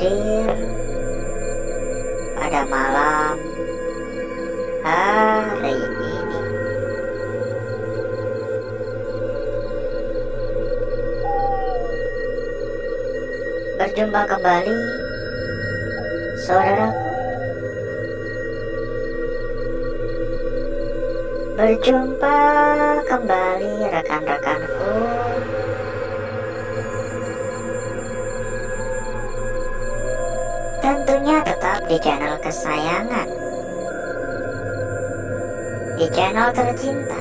hadir pada malam hari ini. Berjumpa kembali, saudaraku. Berjumpa kembali, rekan-rekanku. Tentunya tetap di channel kesayangan, di channel tercinta,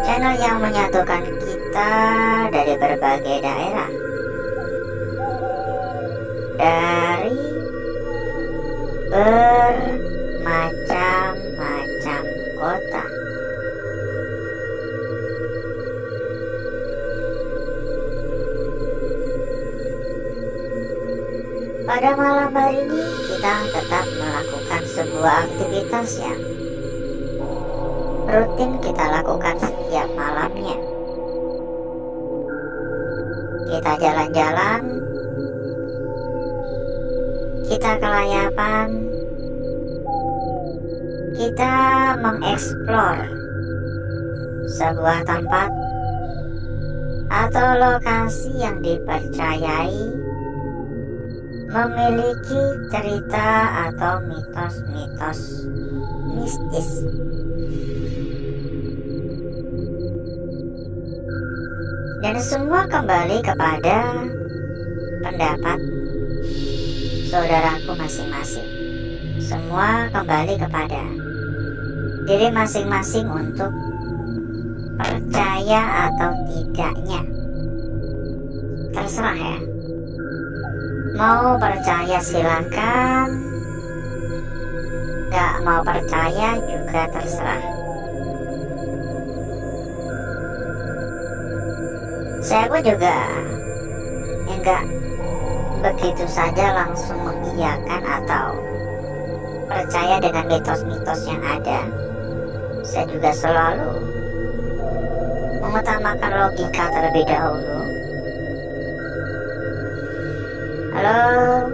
channel yang menyatukan kita dari berbagai daerah, dari bermacam-macam kota. Pada malam hari ini kita tetap melakukan sebuah aktivitas yang rutin kita lakukan setiap malamnya. Kita jalan-jalan, kita kelayapan, kita mengeksplor sebuah tempat atau lokasi yang dipercayai memiliki cerita atau mitos-mitos mistis. Dan semua kembali kepada pendapat saudaraku masing-masing. Semua kembali kepada diri masing-masing untuk percaya atau tidaknya. Terserah ya. Mau percaya silakan, gak mau percaya juga terserah. Saya pun juga enggak begitu saja langsung mengiyakan atau percaya dengan mitos-mitos yang ada. Saya juga selalu mengutamakan logika terlebih dahulu. Halo,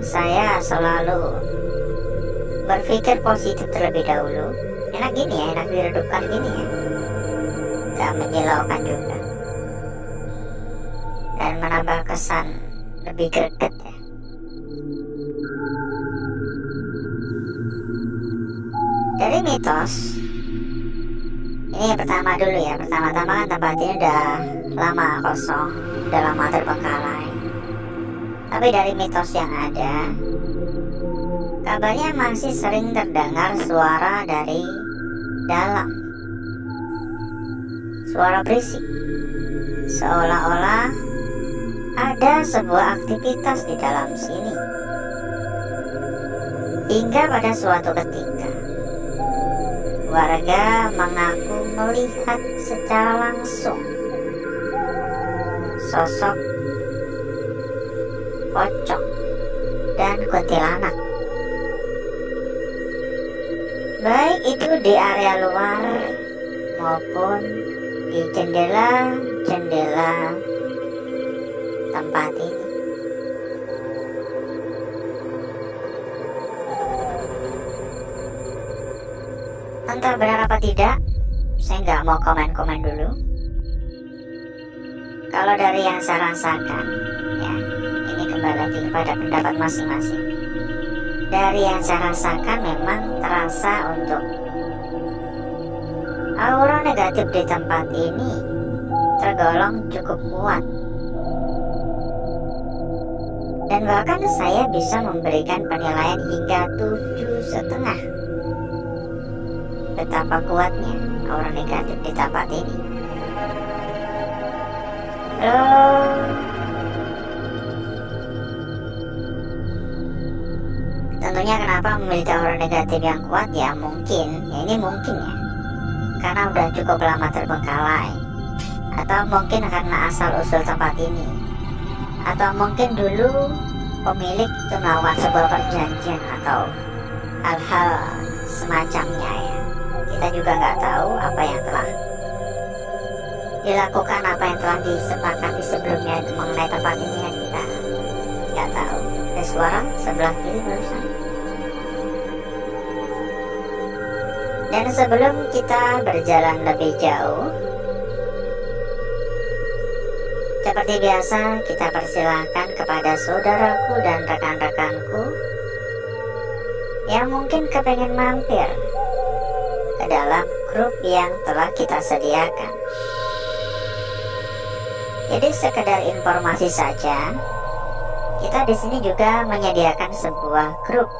saya selalu berpikir positif terlebih dahulu. Enak gini ya, enak diredupkan gini ya, gak menyilaukan juga, dan menambah kesan lebih greget ya. Dari mitos, ini yang pertama dulu ya. Pertama-tama kan tempat ini udah lama kosong, udah lama terbengkalai. Tapi dari mitos yang ada, kabarnya masih sering terdengar suara dari dalam, suara berisik, seolah-olah ada sebuah aktivitas di dalam sini. Hingga pada suatu ketika, warga mengaku melihat secara langsung sosok pocong dan kuntilanak, baik itu di area luar maupun di jendela-jendela tempat ini. Entah benar apa tidak, saya nggak mau komen-komen dulu. Kalau dari yang saya rasakan, ya ini kembali lagi kepada pendapat masing-masing. Dari yang saya rasakan memang terasa untuk aura negatif di tempat ini tergolong cukup kuat. Dan bahkan saya bisa memberikan penilaian hingga 7,5. Betapa kuatnya aura negatif di tempat ini. Tentunya kenapa memiliki aura negatif yang kuat ya mungkin, ya ini mungkin ya, karena udah cukup lama terbengkalai, atau mungkin karena asal usul tempat ini, atau mungkin dulu pemilik itu melakukan sebuah perjanjian atau hal-hal semacamnya ya. Kita juga nggak tahu apa yang telah dilakukan apa yang telah disepakati sebelumnya mengenai tempat ini kan kita nggak tahu. Ada suara sebelah kiri barusan. Dan sebelum kita berjalan lebih jauh, seperti biasa kita persilahkan kepada saudaraku dan rekan-rekanku yang mungkin kepengen mampir ke dalam grup yang telah kita sediakan. Jadi sekedar informasi saja, kita di sini juga menyediakan sebuah grup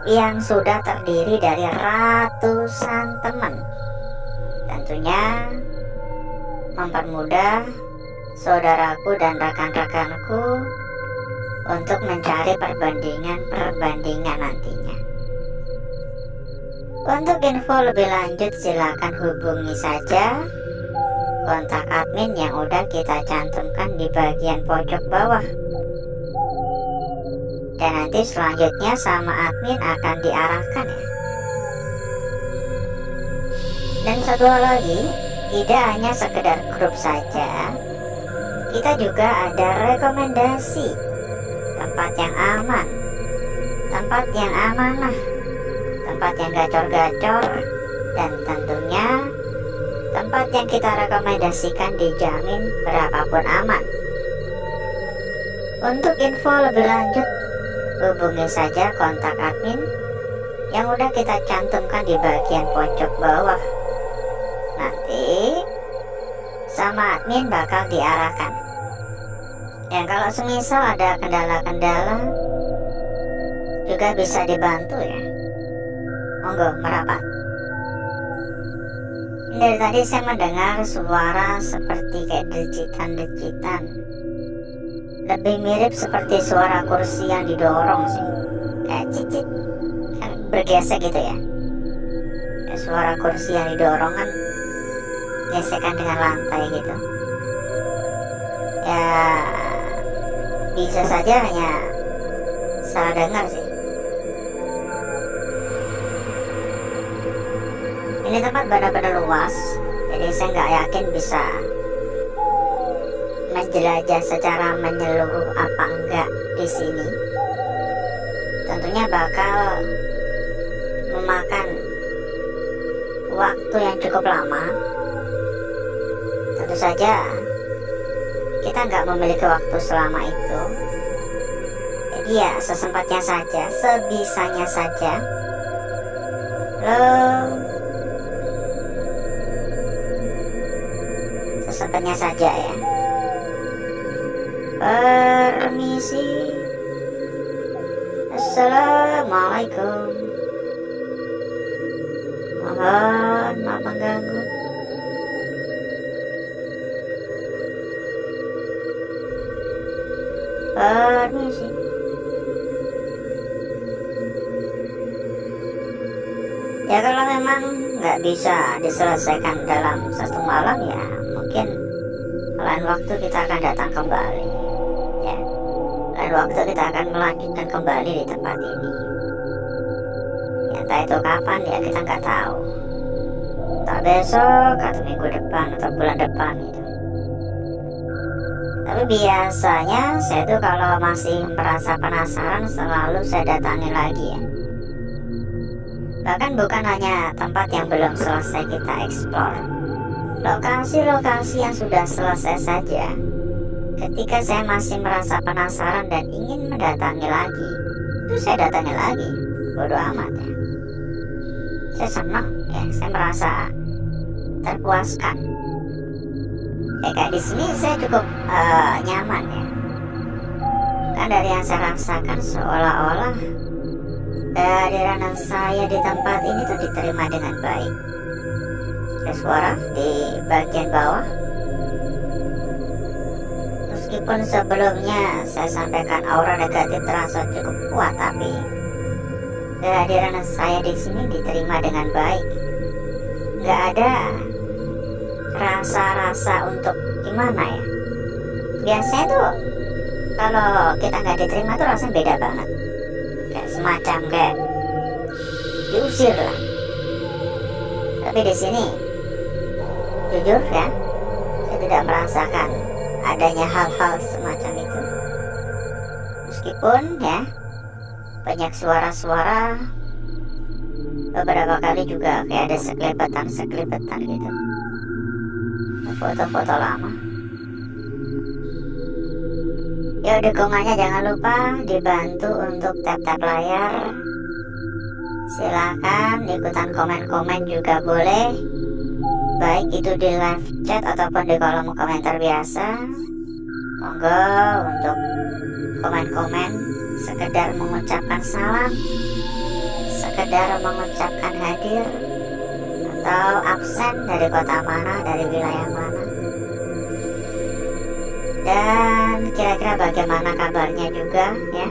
yang sudah terdiri dari ratusan teman. Tentunya mempermudah saudaraku dan rekan-rekanku untuk mencari perbandingan nantinya. Untuk info lebih lanjut silakan hubungi saja kontak admin yang udah kita cantumkan di bagian pojok bawah. Dan nanti selanjutnya sama admin akan diarahkan ya. Dan satu hal lagi, tidak hanya sekedar grup saja, kita juga ada rekomendasi tempat yang aman, tempat yang amanah, tempat yang gacor-gacor, dan tentunya tempat yang kita rekomendasikan dijamin berapapun aman. Untuk info lebih lanjut, hubungi saja kontak admin yang udah kita cantumkan di bagian pojok bawah. Nanti sama admin bakal diarahkan. Dan kalau semisal ada kendala-kendala juga bisa dibantu ya. Monggo merapat. Dari tadi saya mendengar suara seperti kayak dejitan-dejitan. Lebih mirip seperti suara kursi yang didorong sih. Kayak cicit kan bergesek gitu ya. Kayak suara kursi yang didorong kan gesekan dengan lantai gitu. Ya bisa saja hanya salah dengar sih. Ini tempat benar-benar luas, jadi saya nggak yakin bisa menjelajah secara menyeluruh apa enggak di sini. Tentunya bakal memakan waktu yang cukup lama. Tentu saja kita nggak memiliki waktu selama itu. Jadi ya sesempatnya saja, sebisanya saja. Sesempatnya saja ya. Permisi. Assalamualaikum. Mohon maaf mengganggu. Permisi. Ya kalau memang nggak bisa diselesaikan dalam satu malam ya mungkin lain waktu kita akan datang kembali ya. Lain waktu kita akan melanjutkan kembali di tempat ini ya, entah itu kapan ya kita nggak tahu, entah besok atau minggu depan atau bulan depan gitu. Tapi biasanya saya tuh kalau masih merasa penasaran selalu saya datangi lagi ya. Bahkan bukan hanya tempat yang belum selesai kita eksplor, lokasi-lokasi yang sudah selesai saja. Ketika saya masih merasa penasaran dan ingin mendatangi lagi, itu saya datangi lagi. Bodoh amat ya. Saya senang ya, saya merasa terpuaskan. Kayak di sini saya cukup nyaman ya. Kan dari yang saya rasakan seolah-olah kehadiran saya di tempat ini tuh diterima dengan baik. Ada suara di bagian bawah. Meskipun sebelumnya saya sampaikan aura negatif terasa cukup kuat, tapi kehadiran saya di sini diterima dengan baik. Nggak ada rasa-rasa untuk gimana ya. Biasanya tuh kalau kita nggak diterima tuh rasanya beda banget. Kayak semacam kayak diusir lah. Tapi di sini Jujur ya, saya tidak merasakan adanya hal-hal semacam itu. Meskipun ya banyak suara-suara, beberapa kali juga kayak ada sekelepetan gitu, foto-foto lama. Ya, dukungannya jangan lupa dibantu untuk tap-tap layar. Silakan ikutan komen-komen juga boleh, baik itu di live chat ataupun di kolom komentar biasa. Monggo untuk komen-komen, sekedar mengucapkan salam, sekedar mengucapkan hadir atau absen dari kota mana, dari wilayah mana, dan kira-kira bagaimana kabarnya juga ya.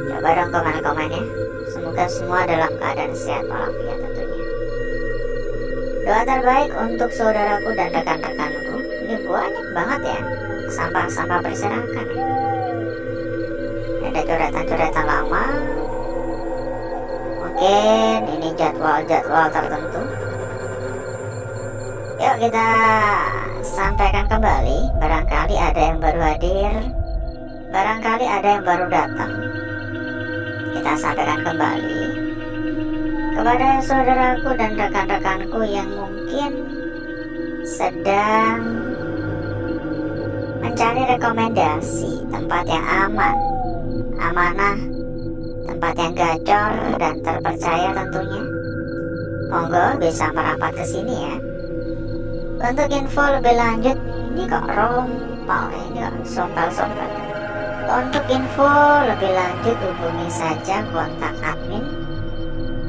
Coba dong komen-komennya. Semoga semua dalam keadaan sehat walafiat tentunya. Doa terbaik untuk saudaraku dan rekan-rekanku. Ini banyak banget ya sampah-sampah berserakan ya. Ada coretan-coretan lama. Mungkin ini jadwal-jadwal tertentu. Yuk kita sampaikan kembali. Barangkali ada yang baru hadir, barangkali ada yang baru datang. Kita sampaikan kembali kepada saudaraku dan rekan-rekanku yang mungkin sedang mencari rekomendasi tempat yang aman, amanah, tempat yang gacor dan terpercaya tentunya. Monggo bisa merapat ke sini ya. Untuk info lebih lanjut, ini kok rompal, ini kok sompel-sompel. Untuk info lebih lanjut hubungi saja kontak admin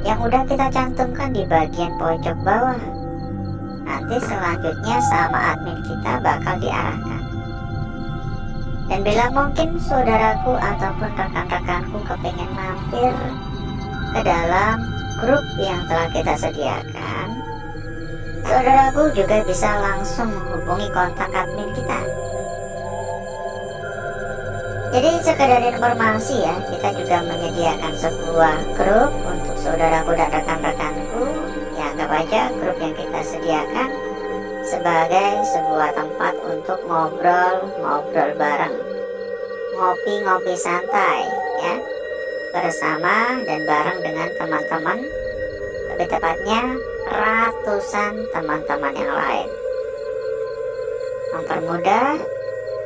yang udah kita cantumkan di bagian pojok bawah. Nanti selanjutnya sama admin kita bakal diarahkan. Dan bila mungkin saudaraku ataupun rekan-rekanku kepengen mampir ke dalam grup yang telah kita sediakan, saudaraku juga bisa langsung menghubungi kontak admin kita. Jadi sekedar informasi ya, kita juga menyediakan sebuah grup untuk saudaraku dan rekan-rekanku. Ya, anggap aja grup yang kita sediakan sebagai sebuah tempat untuk ngobrol-ngobrol bareng, ngopi-ngopi santai ya, bersama dan bareng dengan teman-teman, lebih tepatnya ratusan teman-teman yang lain. Mempermudah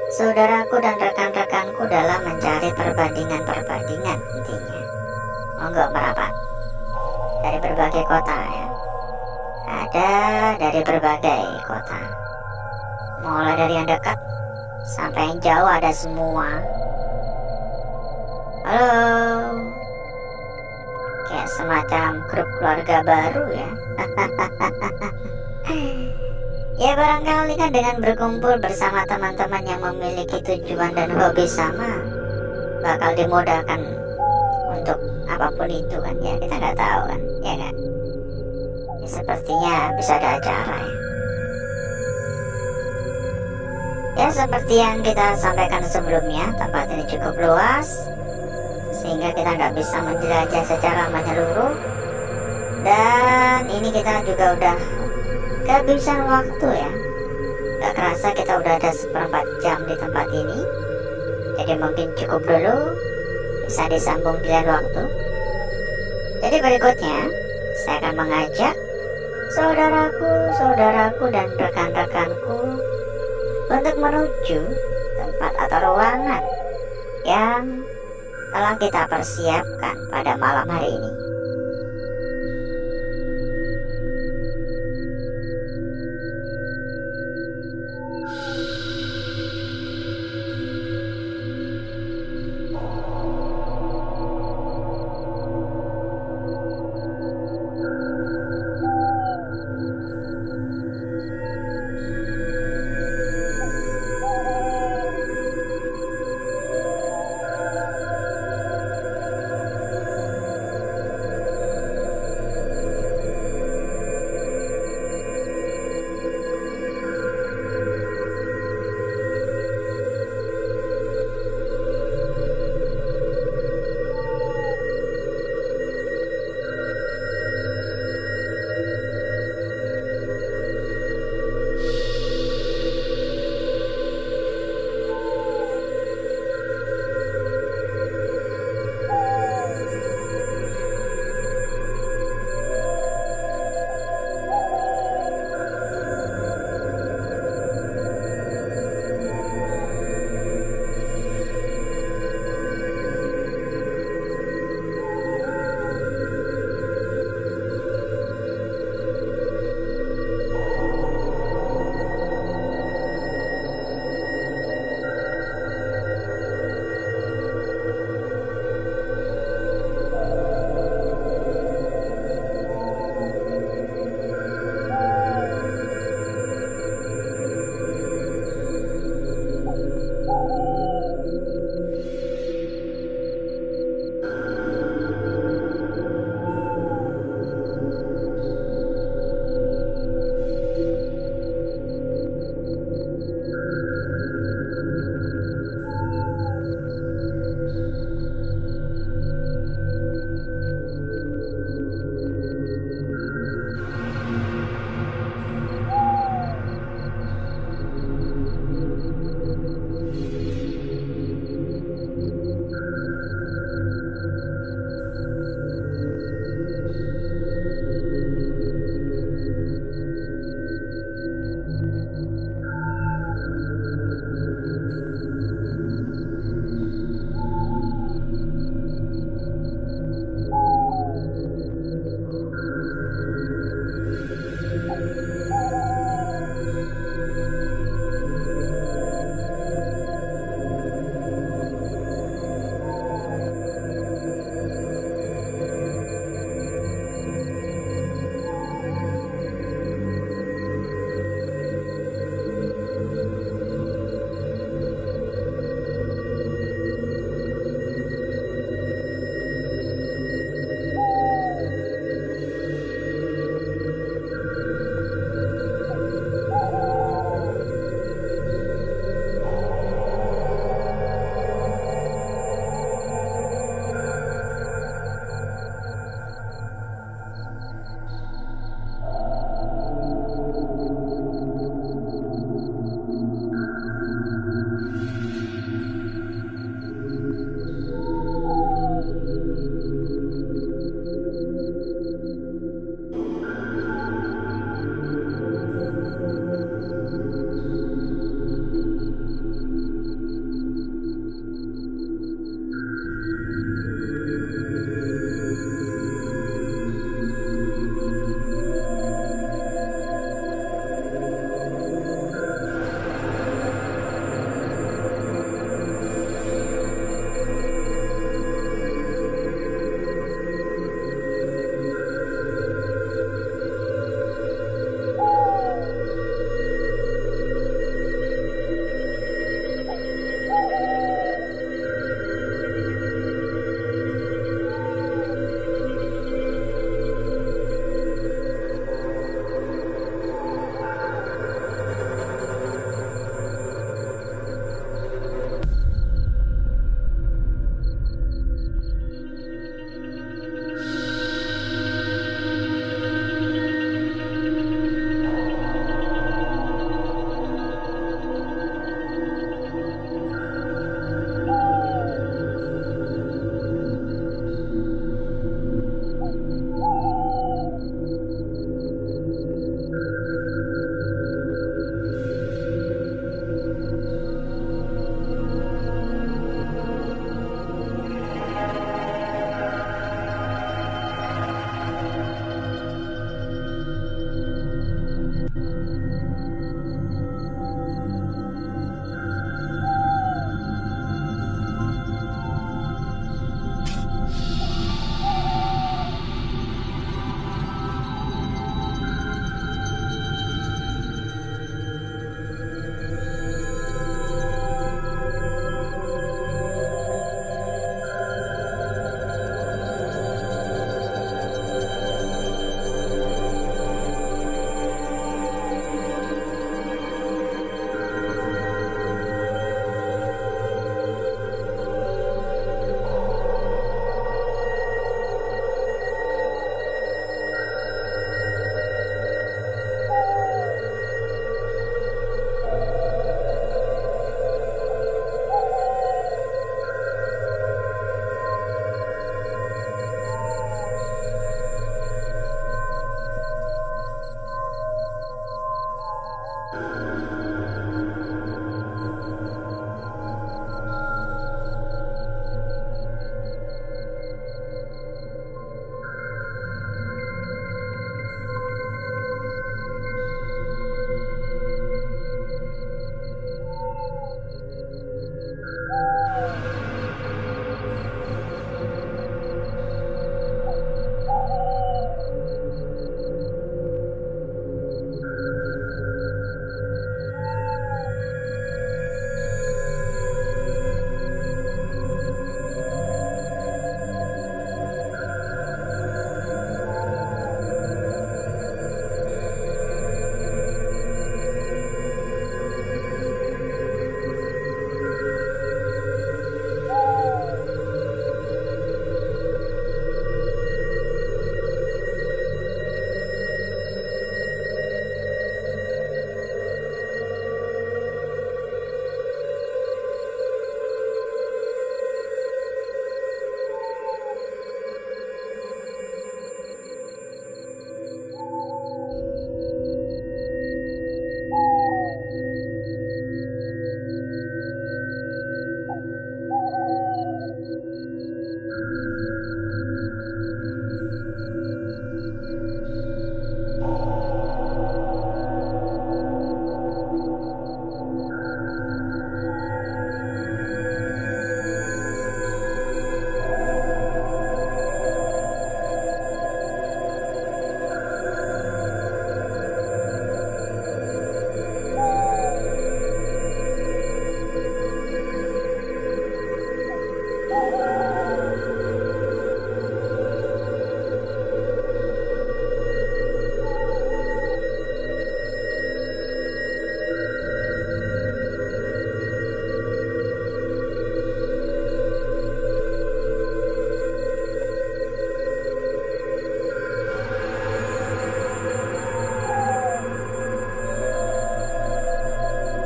saudaraku dan rekan-rekanku dalam mencari perbandingan-perbandingan intinya. Monggo merapat dari berbagai kota ya. Ada dari berbagai kota, mulai dari yang dekat sampai yang jauh ada semua. Halo, kayak semacam grup keluarga baru ya. Ya, barangkali kan dengan berkumpul bersama teman-teman yang memiliki tujuan dan hobi sama, bakal dimudahkan untuk apapun itu kan ya. Kita nggak tahu kan, ya kan. Ya, sepertinya bisa ada acara ya. Ya, seperti yang kita sampaikan sebelumnya, tempat ini cukup luas sehingga kita nggak bisa menjelajah secara menyeluruh. Dan ini kita juga udah kehabisan waktu ya. Gak kerasa kita udah ada 1/4 jam di tempat ini. Jadi mungkin cukup dulu, bisa disambung di lain waktu. Jadi berikutnya saya akan mengajak saudaraku dan rekan-rekanku untuk menuju tempat atau ruangan yang telah kita persiapkan pada malam hari ini.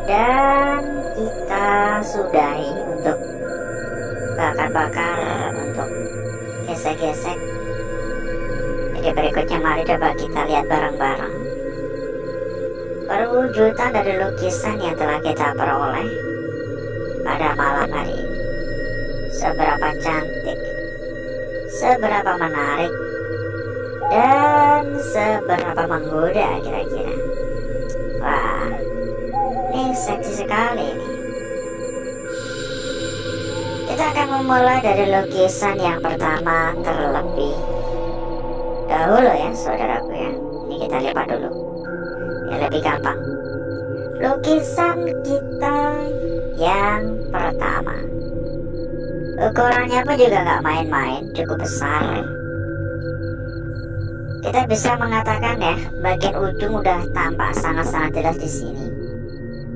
Dan kita sudahi untuk bakar-bakar, untuk gesek-gesek. Jadi berikutnya mari coba kita lihat bareng-bareng perwujudan dari lukisan yang telah kita peroleh pada malam hari ini. Seberapa cantik, seberapa menarik, dan seberapa menggoda kira-kira. Wah, ini seksi sekali nih. Kita akan memulai dari lukisan yang pertama terlebih dahulu ya saudaraku ya. Ini kita lihat dulu ya, lebih gampang. Lukisan kita yang pertama, ukurannya pun juga nggak main-main, cukup besar. Kita bisa mengatakan ya, bagian ujung udah tampak sangat-sangat jelas di sini.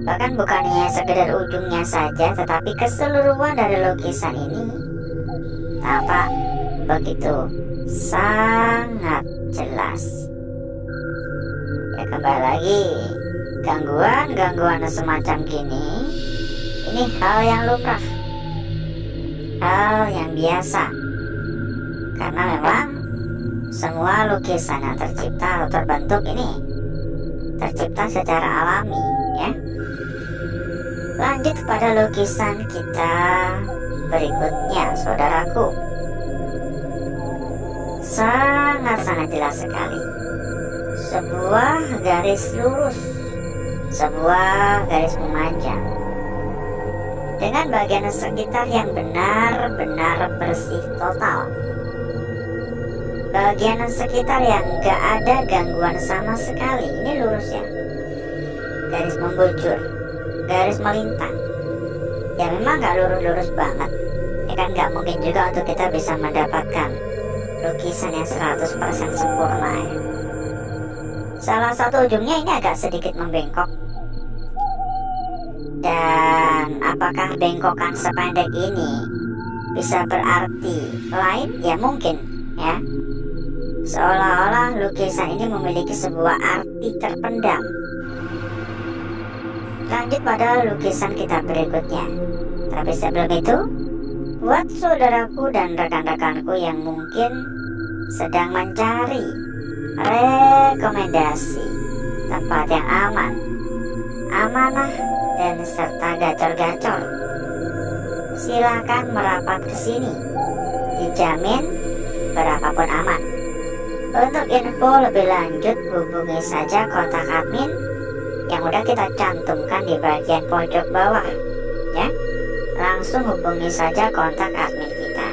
Bahkan bukan hanya sekedar ujungnya saja, tetapi keseluruhan dari lukisan ini tampak begitu sangat jelas. Ya, kembali lagi, gangguan semacam gini, ini hal yang lumrah, hal yang biasa, karena memang semua lukisan yang tercipta atau terbentuk ini tercipta secara alami ya. Lanjut pada lukisan kita berikutnya saudaraku. Sangat-sangat jelas sekali. Sebuah garis lurus, sebuah garis memanjang dengan bagian sekitar yang benar-benar bersih total. Bagian sekitar yang gak ada gangguan sama sekali. Ini lurus ya, garis membujur, garis melintang. Ya memang gak lurus-lurus banget ya kan, gak mungkin juga untuk kita bisa mendapatkan lukisan yang 100% sempurna ya. Salah satu ujungnya ini agak sedikit membengkok. Dan apakah bengkokan sependek ini bisa berarti lain? Ya mungkin ya. Seolah-olah lukisan ini memiliki sebuah arti terpendam. Lanjut pada lukisan kita berikutnya. Tapi sebelum itu, buat saudaraku dan rekan-rekanku yang mungkin sedang mencari rekomendasi tempat yang aman, amanah, dan serta gacor-gacor, silakan merapat ke sini. Dijamin berapapun aman. Untuk info lebih lanjut hubungi saja kontak admin yang udah kita cantumkan di bagian pojok bawah ya. Langsung hubungi saja kontak admin kita.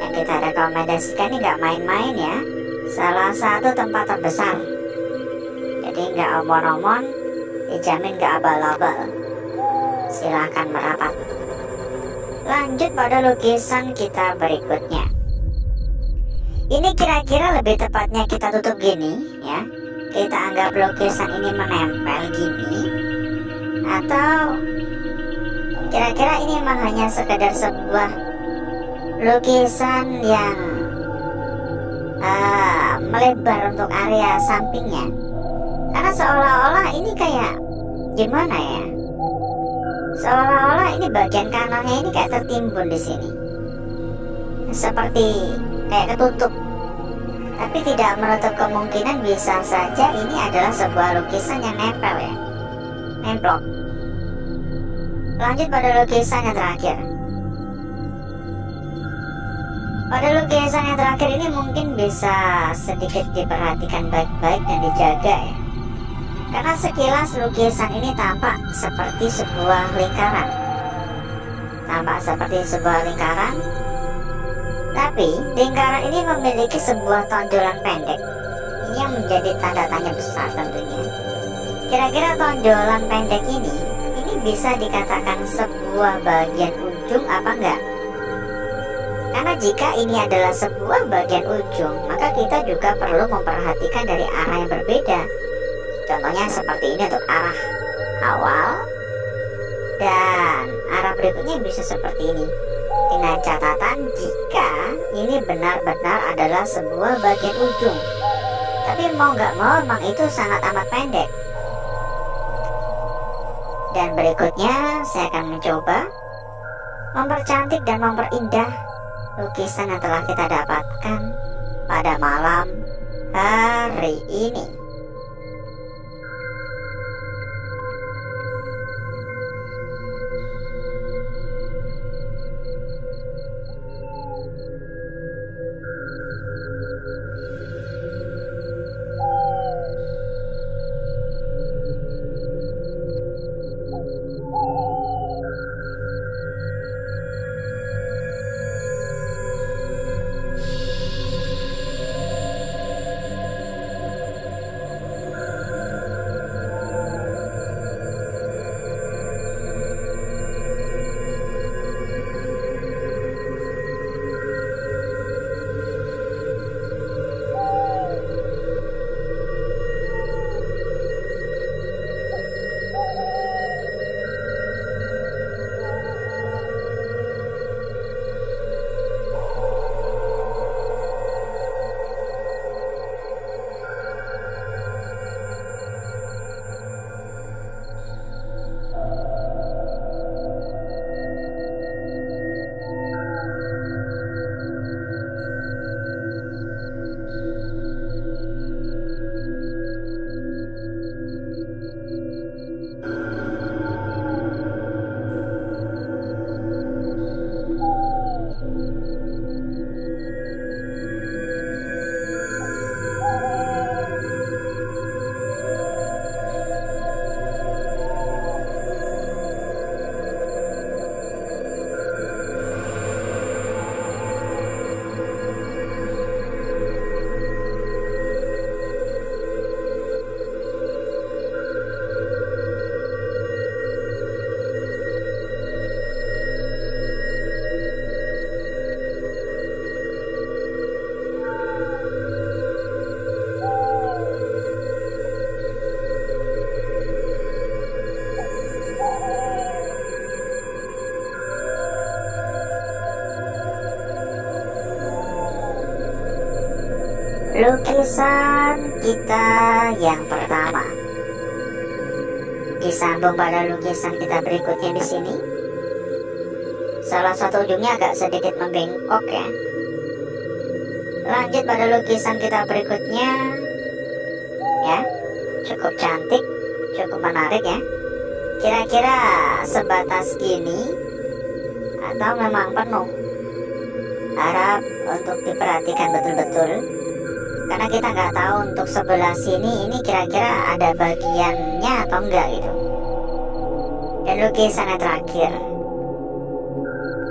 Yang kita rekomendasikan ini nggak main-main ya, salah satu tempat terbesar. Jadi nggak omon-omon, dijamin nggak abal-abal. Silahkan merapat. Lanjut pada lukisan kita berikutnya. Ini kira-kira lebih tepatnya kita tutup gini ya. Kita anggap lukisan ini menempel gini, atau kira-kira ini memang hanya sekedar sebuah lukisan yang melebar untuk area sampingnya. Karena seolah-olah ini kayak gimana ya? Seolah-olah ini bagian kanannya ini kayak tertimbun di sini, seperti kayak ketutup. Tapi tidak menutup kemungkinan bisa saja ini adalah sebuah lukisan yang nempel ya, nemplok. Lanjut pada lukisan yang terakhir. Pada lukisan yang terakhir ini mungkin bisa sedikit diperhatikan baik-baik dan dijaga ya. Karena sekilas lukisan ini tampak seperti sebuah lingkaran. Tampak seperti sebuah lingkaran. Tapi lingkaran ini memiliki sebuah tonjolan pendek. Ini yang menjadi tanda tanya besar tentunya. Kira-kira tonjolan pendek ini bisa dikatakan sebuah bagian ujung apa enggak? Karena jika ini adalah sebuah bagian ujung, maka kita juga perlu memperhatikan dari arah yang berbeda. Contohnya seperti ini untuk arah awal, dan arah berikutnya bisa seperti ini. Dengan catatan jika ini benar-benar adalah sebuah bagian ujung. Tapi mau nggak mau memang itu sangat amat pendek. Dan berikutnya saya akan mencoba mempercantik dan memperindah lukisan yang telah kita dapatkan pada malam hari ini. Lukisan kita yang pertama disambung pada lukisan kita berikutnya di sini. Salah satu ujungnya agak sedikit membengkok ya. Lanjut pada lukisan kita berikutnya ya, cukup cantik, cukup menarik ya. Kira-kira sebatas gini atau memang penuh? Harap untuk diperhatikan betul-betul, karena kita nggak tahu untuk sebelah sini ini kira-kira ada bagiannya atau enggak gitu. Dan lukisan yang terakhir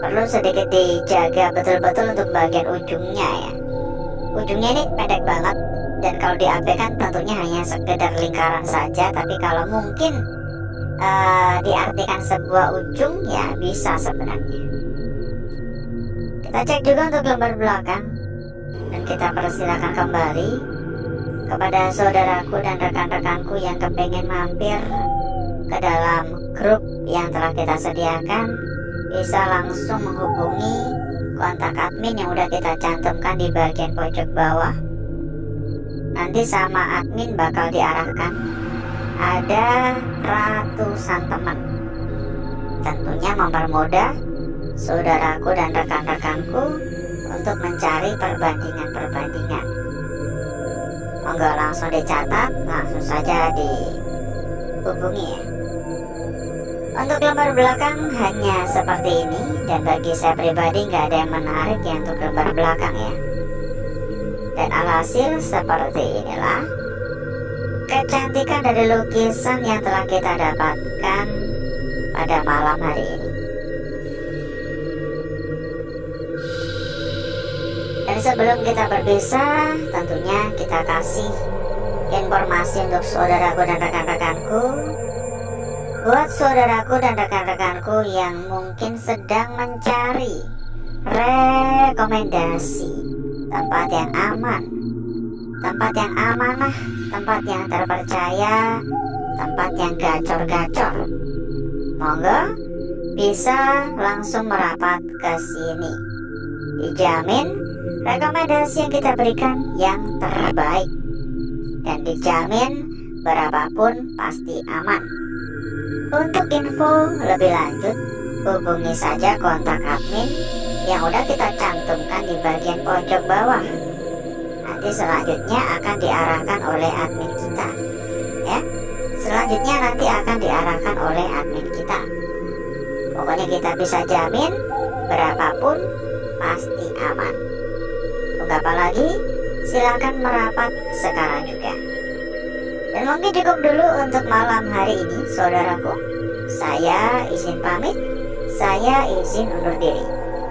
perlu sedikit dijaga betul-betul untuk bagian ujungnya ya. Ujungnya ini pendek banget, dan kalau diabaikan tentunya hanya sekedar lingkaran saja. Tapi kalau mungkin diartikan sebuah ujung ya bisa sebenarnya. Kita cek juga untuk lembar belakang, dan kita persilakan kembali kepada saudaraku dan rekan-rekanku yang kepengen mampir ke dalam grup yang telah kita sediakan. Bisa langsung menghubungi kontak admin yang udah kita cantumkan di bagian pojok bawah. Nanti sama admin bakal diarahkan. Ada ratusan teman, tentunya mempermudah saudaraku dan rekan-rekanku untuk mencari perbandingan-perbandingan. Monggo langsung dicatat, langsung saja dihubungi ya. Untuk lembar belakang hanya seperti ini, dan bagi saya pribadi nggak ada yang menarik ya untuk lembar belakang ya. Dan alhasil seperti inilah kecantikan dari lukisan yang telah kita dapatkan pada malam hari ini. Dan sebelum kita berpisah, tentunya kita kasih informasi untuk saudaraku dan rekan-rekanku. Buat saudaraku dan rekan-rekanku yang mungkin sedang mencari rekomendasi tempat yang aman, tempat yang amanah, tempat yang terpercaya, tempat yang gacor-gacor, monggo bisa langsung merapat ke sini. Dijamin rekomendasi yang kita berikan yang terbaik, dan dijamin berapapun pasti aman. Untuk info lebih lanjut, hubungi saja kontak admin yang udah kita cantumkan di bagian pojok bawah. Nanti selanjutnya akan diarahkan oleh admin kita, ya. Selanjutnya nanti akan diarahkan oleh admin kita. Pokoknya kita bisa jamin berapapun pasti aman. Tunggu apa lagi? Silakan merapat sekarang juga. Dan mungkin cukup dulu untuk malam hari ini, saudaraku. Saya izin pamit, saya izin undur diri.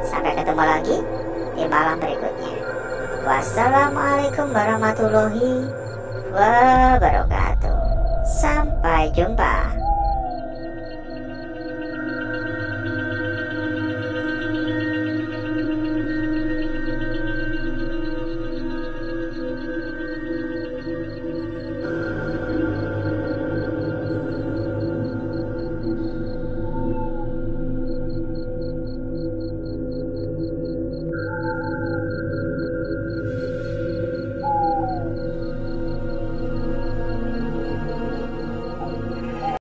Sampai ketemu lagi di malam berikutnya. Wassalamualaikum warahmatullahi wabarakatuh. Sampai jumpa.